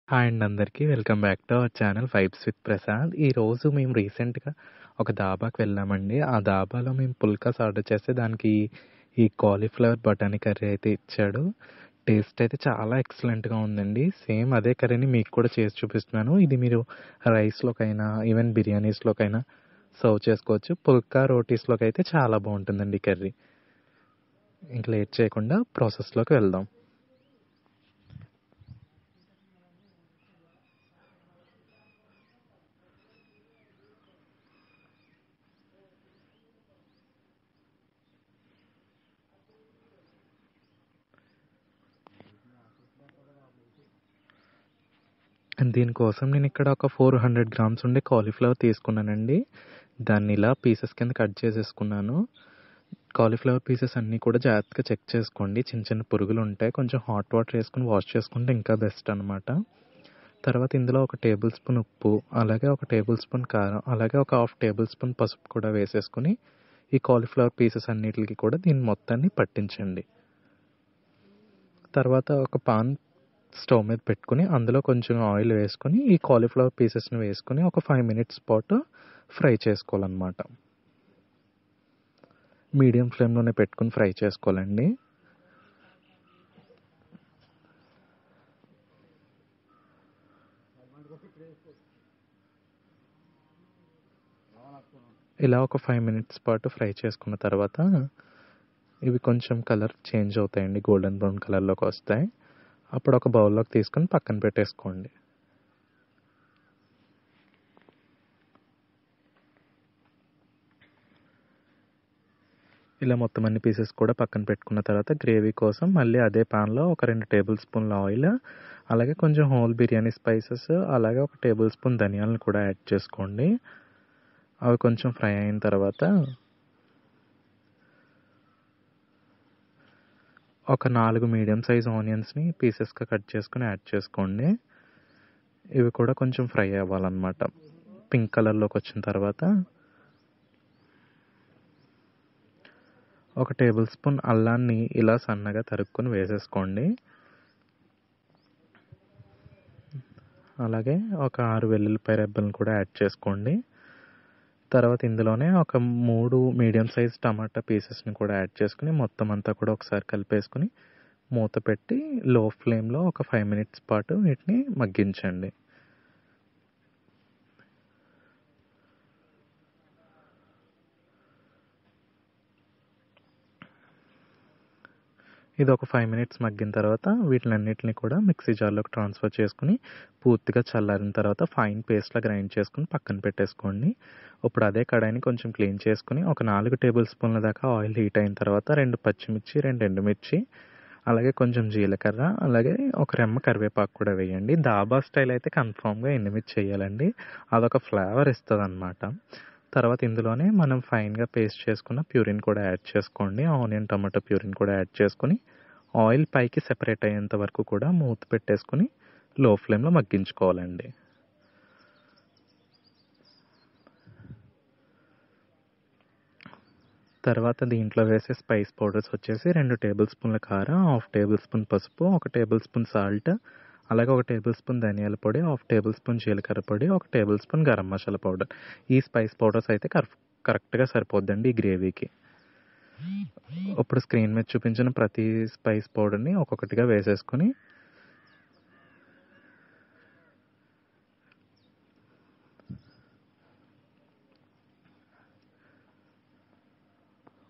Hi అండి అందరికీ. Welcome back to our channel vibes with Prasad. ఈరోజు మేము రీసెంట్‌గా ఒక దాబాకి వెళ్ళామండి. ఆ దాబాలో మేము పుల్కాస్ ఆర్డర్ చేస్తే దానికి ఈ కాలీఫ్లవర్ బఠానీ కర్రీ అయితే ఇచ్చాడు. టేస్ట్ అయితే చాలా ఎక్సలెంట్‌గా ఉందండి. సేమ్ అదే కర్రీని మీకు కూడా చేసి చూపిస్తున్నాను. ఇది మీరు రైస్‌లోకైనా, ఈవెన్ బిర్యానీస్‌లోకైనా సర్వ్ చేసుకోవచ్చు. పుల్కా రోటీస్‌లోకి అయితే చాలా బాగుంటుందండి ఈ కర్రీ. ఇంక లేట్ చేయకుండా ప్రాసెస్‌లోకి వెళ్దాం. దీనికోసం నేనిక్కడ ఒక 400 గ్రామ్స్ ఉండే కాలీఫ్లవర్ తీసుకున్నానండి. దాన్ని ఇలా పీసెస్ కింద కట్ చేసేసుకున్నాను. కాలీఫ్లవర్ పీసెస్ అన్నీ కూడా జాగ్రత్తగా చెక్ చేసుకోండి. చిన్న చిన్న పురుగులుంటాయి. కొంచెం హాట్ వాటర్ ఏసుకొని వాష్ చేసుకుంటే ఇంకా బెస్ట్ అనమాట. తర్వాత ఇందులో ఒక టేబుల్ స్పూన్ ఉప్పు, అలాగే ఒక టేబుల్ స్పూన్ కారం, అలాగే ఒక హాఫ్ టేబుల్ స్పూన్ పసుపు కూడా వేసేసుకొని ఈ కాలీఫ్లవర్ పీసెస్ అన్నిటికి కూడా దీన్ని మొత్తాన్ని పట్టించండి. తర్వాత ఒక పాన్ స్టవ్ మీద పెట్టుకొని అందులో కొంచెం ఆయిల్ వేసుకొని ఈ కాలీఫ్లవర్ పీసెస్ని వేసుకొని ఒక 5 మినిట్స్ పాటు ఫ్రై చేసుకోవాలన్నమాట. మీడియం ఫ్లేమ్లోనే పెట్టుకొని ఫ్రై చేసుకోవాలండి. ఇలా ఒక 5 మినిట్స్ పాటు ఫ్రై చేసుకున్న తర్వాత ఇవి కొంచెం కలర్ చేంజ్ అవుతాయండి, గోల్డెన్ బ్రౌన్ కలర్లోకి వస్తాయి. అప్పుడు ఒక బౌల్లోకి తీసుకొని పక్కన పెట్టేసుకోండి. ఇలా మొత్తం అన్ని పీసెస్ కూడా పక్కన పెట్టుకున్న తర్వాత గ్రేవీ కోసం మళ్ళీ అదే పాన్లో ఒక 2 టేబుల్ స్పూన్ల ఆయిల్, అలాగే కొంచెం హోల్ బిర్యానీ స్పైసెస్, అలాగే ఒక టేబుల్ స్పూన్ ధనియాలను కూడా యాడ్ చేసుకోండి. అవి కొంచెం ఫ్రై అయిన తర్వాత ఒక 4 మీడియం సైజ్ ఆనియన్స్ని పీసెస్గా కట్ చేసుకుని యాడ్ చేసుకోండి. ఇవి కూడా కొంచెం ఫ్రై అవ్వాలన్నమాట. పింక్ కలర్లోకి వచ్చిన తర్వాత ఒక టేబుల్ స్పూన్ అల్లాన్ని ఇలా సన్నగా తరుక్కొని వేసేసుకోండి. అలాగే ఒక 6 వెల్లుల్లిపాయ రెబ్బలను కూడా యాడ్ చేసుకోండి. తర్వాత ఇందులోనే ఒక 3 మీడియం సైజ్ టమాటా పీసెస్ని కూడా యాడ్ చేసుకుని మొత్తం అంతా కూడా ఒకసారి కలిపేసుకుని మూత పెట్టి లో ఫ్లేమ్లో ఒక 5 మినిట్స్ పాటు వీటిని మగ్గించండి. ఇది ఒక 5 మినిట్స్ మగ్గిన తర్వాత వీటిలన్నిటిని కూడా మిక్సీ జార్లోకి ట్రాన్స్ఫర్ చేసుకుని పూర్తిగా చల్లారిన తర్వాత ఫైన్ పేస్ట్లా గ్రైండ్ చేసుకుని పక్కన పెట్టేసుకోండి. ఇప్పుడు అదే కడాయిని కొంచెం క్లీన్ చేసుకుని ఒక 4 టేబుల్ స్పూన్ల దాకా ఆయిల్ హీట్ అయిన తర్వాత 2 పచ్చిమిర్చి, 2 ఎండుమిర్చి, అలాగే కొంచెం జీలకర్ర, అలాగే ఒక రెమ్మ కరివేపాకు కూడా వేయండి. దాబా స్టైల్ అయితే కన్ఫామ్గా ఎండుమిర్చి వేయాలండి. అదొక ఫ్లేవర్ ఇస్తుందన్నమాట. తర్వాత ఇందులోనే మనం ఫైన్గా పేస్ట్ చేసుకున్న ప్యూరిన్ కూడా యాడ్ చేసుకోండి. ఆనియన్ టమాటో ప్యూరిన్ కూడా యాడ్ చేసుకుని ఆయిల్ పైకి సెపరేట్ అయ్యేంత వరకు కూడా మూత పెట్టేసుకుని లో ఫ్లేమ్లో మగ్గించుకోవాలండి. తర్వాత దీంట్లో వేసే స్పైస్ పౌడర్స్ వచ్చేసి 2 టేబుల్ స్పూన్ల కారం, హాఫ్ టేబుల్ స్పూన్ పసుపు, ఒక టేబుల్ స్పూన్ సాల్ట్, అలాగే ఒక టేబుల్ స్పూన్ ధనియాల పొడి, హాఫ్ టేబుల్ స్పూన్ జీలకర్ర పొడి, ఒక table spoon garam masala powder. ఈ స్పైస్ పౌడర్స్ అయితే కరెక్ట్గా సరిపోద్దండి ఈ గ్రేవీకి. ఇప్పుడు స్క్రీన్ మీద చూపించిన ప్రతి స్పైస్ పౌడర్ని ఒక్కొక్కటిగా వేసేసుకొని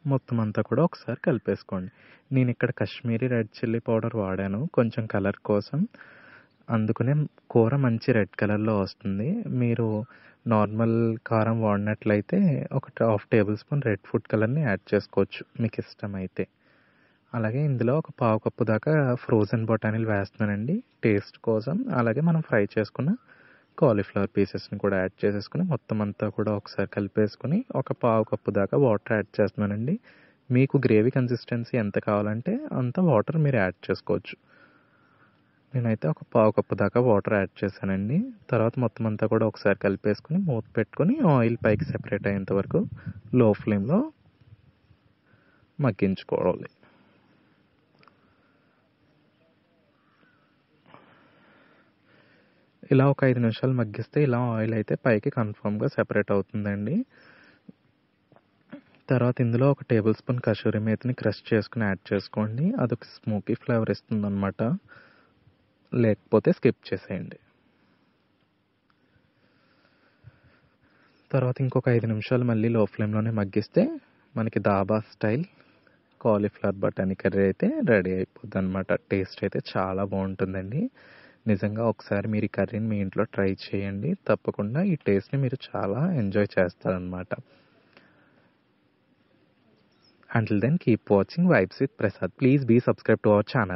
మొత్తం అంతా కూడా ఒకసారి కలిపేసుకోండి. నేను ఇక్కడ కాశ్మీరీ రెడ్ చిల్లీ పౌడర్ వాడాను కొంచెం కలర్ కోసం. అందుకనే కూర మంచి రెడ్ కలర్లో వస్తుంది. మీరు నార్మల్ కారం వాడినట్లయితే ఒక half table spoon red food కలర్ని యాడ్ చేసుకోవచ్చు మీకు ఇష్టమైతే. అలాగే ఇందులో ఒక పావు కప్పు దాకా ఫ్రోజన్ బఠానీలు వేస్తున్నానండి టేస్ట్ కోసం. అలాగే మనం ఫ్రై చేసుకున్న కాలీఫ్లవర్ పీసెస్ని కూడా యాడ్ చేసేసుకుని మొత్తం అంతా కూడా ఒకసారి కలిపేసుకుని ఒక పావు కప్పు దాకా వాటర్ యాడ్ చేస్తున్నానండి. మీకు గ్రేవీ కన్సిస్టెన్సీ ఎంత కావాలంటే అంత వాటర్ మీరు యాడ్ చేసుకోవచ్చు. నేనైతే ఒక పావు కప్పు దాకా వాటర్ యాడ్ చేశానండి. తర్వాత మొత్తం అంతా కూడా ఒకసారి కలిపేసుకుని మూత పెట్టుకుని ఆయిల్ పైకి సెపరేట్ అయ్యేంత వరకు లో ఫ్లేమ్లో మగ్గించుకోవాలి. ఇలా ఒక 5 నిమిషాలు మగ్గిస్తే ఇలా ఆయిల్ అయితే పైకి కన్ఫర్మ్‌గా సెపరేట్ అవుతుందండి. తర్వాత ఇందులో ఒక టేబుల్ స్పూన్ కసూరి మేతిని క్రష్ చేసుకొని యాడ్ చేసుకోండి. అదొక స్మోకీ ఫ్లేవర్ ఇస్తుందనమాట. లేకపోతే స్కిప్ చేసేయండి. తర్వాత ఇంకొక 5 నిమిషాలు మళ్ళీ లో ఫ్లేమ్‌లోనే మగ్గిస్తే మనకి దాబా స్టైల్ కాలీఫ్లవర్ బఠానీ కర్రీ అయితే రెడీ అయిపోద్దనమాట. టేస్ట్ అయితే చాలా బావుంటుందండి. నిజంగా ఒకసారి మీరు ఈ కర్రీని మీ ఇంట్లో ట్రై చేయండి. తప్పకుండా ఈ టేస్ట్‌ని మీరు చాలా ఎంజాయ్ చేస్తారనమాట. Until then, keep watching Vibes with Prasad. Please be subscribed to our channel.